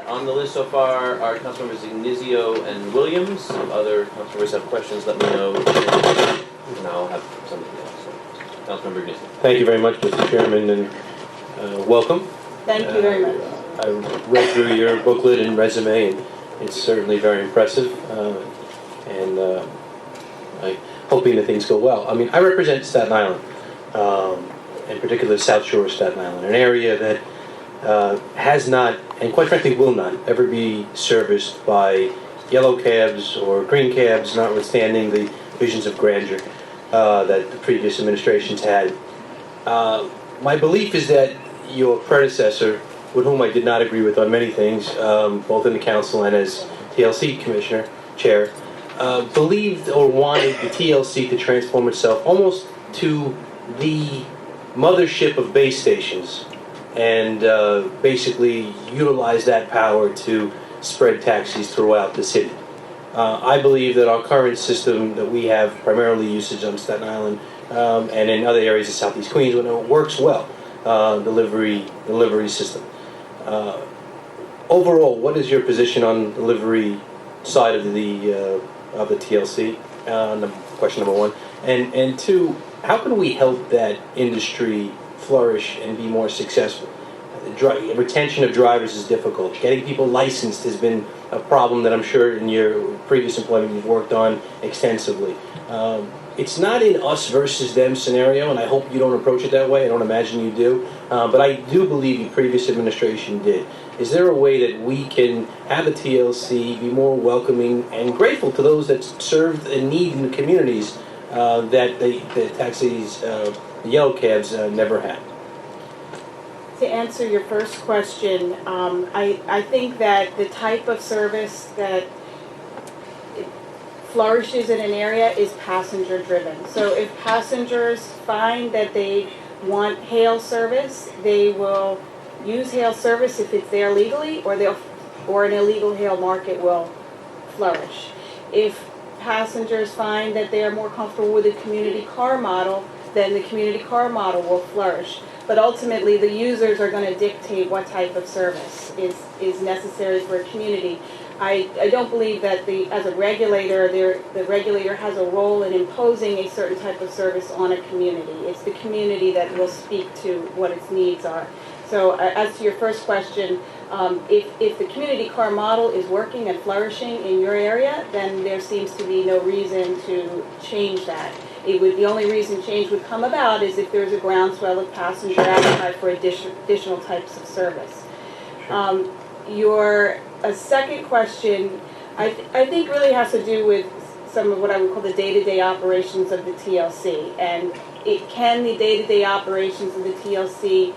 On the list so far are Councilmembers Ignizio and Williams. If other councilmembers have questions, let me know. And I'll have something else. So, Councilmember Ignizio. Thank you very much, Mr. Chairman, and welcome. Thank you very much. I read through your booklet and resume, and it's certainly very impressive. I'm hoping that things go well. I mean, I represent Staten Island, in particular South Shore of Staten Island, an area that has not, and quite frankly will not, ever be serviced by yellow cabs or green cabs, notwithstanding the visions of grandeur that the previous administrations had. My belief is that your predecessor, with whom I did not agree with on many things, both in the council and as TLC chair, believed or wanted the TLC to transform itself almost to the mothership of base stations and basically utilize that power to spread taxis throughout the city. I believe that our current system that we have, primarily usage on Staten Island and in other areas of Southeast Queens, works well. Delivery system. Overall, what is your position on delivery side of the TLC? Question number one, and two, how can we help that industry flourish and be more successful? Retention of drivers is difficult. Getting people licensed has been a problem that I'm sure in your previous employment you've worked on extensively. It's not an us versus them scenario, and I hope you don't approach it that way. I don't imagine you do. But I do believe the previous administration did. Is there a way that we can have the TLC be more welcoming and grateful to those that serve a need in the communities that the taxis, the yellow cabs, never had? To answer your first question, I think that the type of service that flourishes in an area is passenger driven. So if passengers find that they want hail service, they will use hail service if it's there legally, or an illegal hail market will flourish. If passengers find that they are more comfortable with the community car model, then the community car model will flourish. But ultimately, the users are going to dictate what type of service is necessary for a community. I don't believe that as a regulator, the regulator has a role in imposing a certain type of service on a community. It's the community that will speak to what its needs are. So as to your first question, if the community car model is working and flourishing in your area, then there seems to be no reason to change that. The only reason change would come about is if there's a groundswell of passenger appetite for additional types of service. Your second question, I think really has to do with some of what I would call the day-to-day operations of the TLC. And can the day-to-day operations of the TLC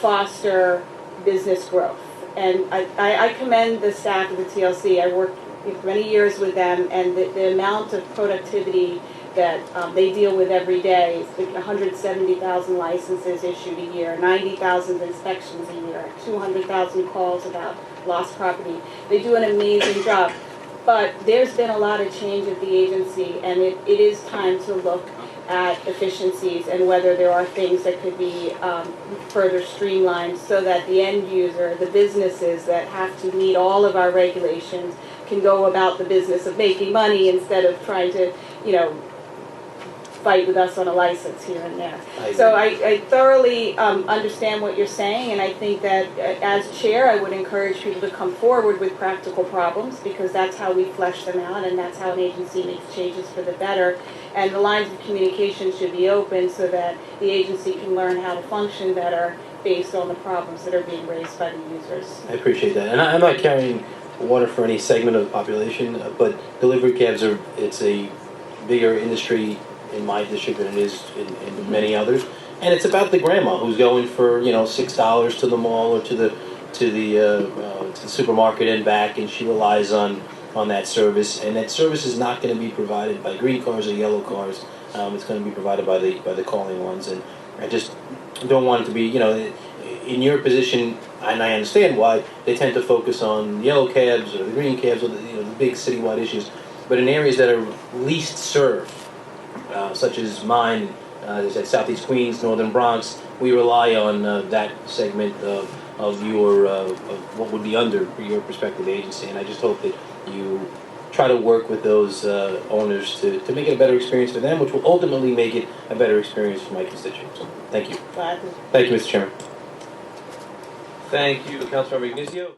foster business growth? And I commend the staff of the TLC. I worked many years with them, and the amount of productivity that they deal with every day. It's 170,000 licenses issued a year, 90,000 inspections a year, 200,000 calls about lost property. They do an amazing job. But there's been a lot of change at the agency, and it is time to look at efficiencies and whether there are things that could be further streamlined so that the end user, the businesses that have to meet all of our regulations, can go about the business of making money instead of trying to, fight with us on a license here and there. So I thoroughly understand what you're saying, and I think that as chair I would encourage people to come forward with practical problems, because that's how we flesh them out and that's how an agency makes changes for the better. And the lines of communication should be open so that the agency can learn how to function better based on the problems that are being raised by the users. I appreciate that. And I'm not carrying water for any segment of the population, but delivery cabs it's a bigger industry in my district than it is in many others, and it's about the grandma who's going for $6 to the mall or to the supermarket and back, and she relies on that service, and that service is not going to be provided by green cars or yellow cars. It's going to be provided by the calling ones, and I just don't want it to be in your position, and I understand why they tend to focus on yellow cabs or the green cabs or the big citywide issues, but in areas that are least served, such as mine, at Southeast Queens, Northern Bronx, we rely on that segment of of your of what would be under your prospective agency, and I just hope that you try to work with those owners to make it a better experience for them, which will ultimately make it a better experience for my constituents. So, thank you. Gladly. Thank you, Mr. Chairman. Thank you, Councilmember Ignizio.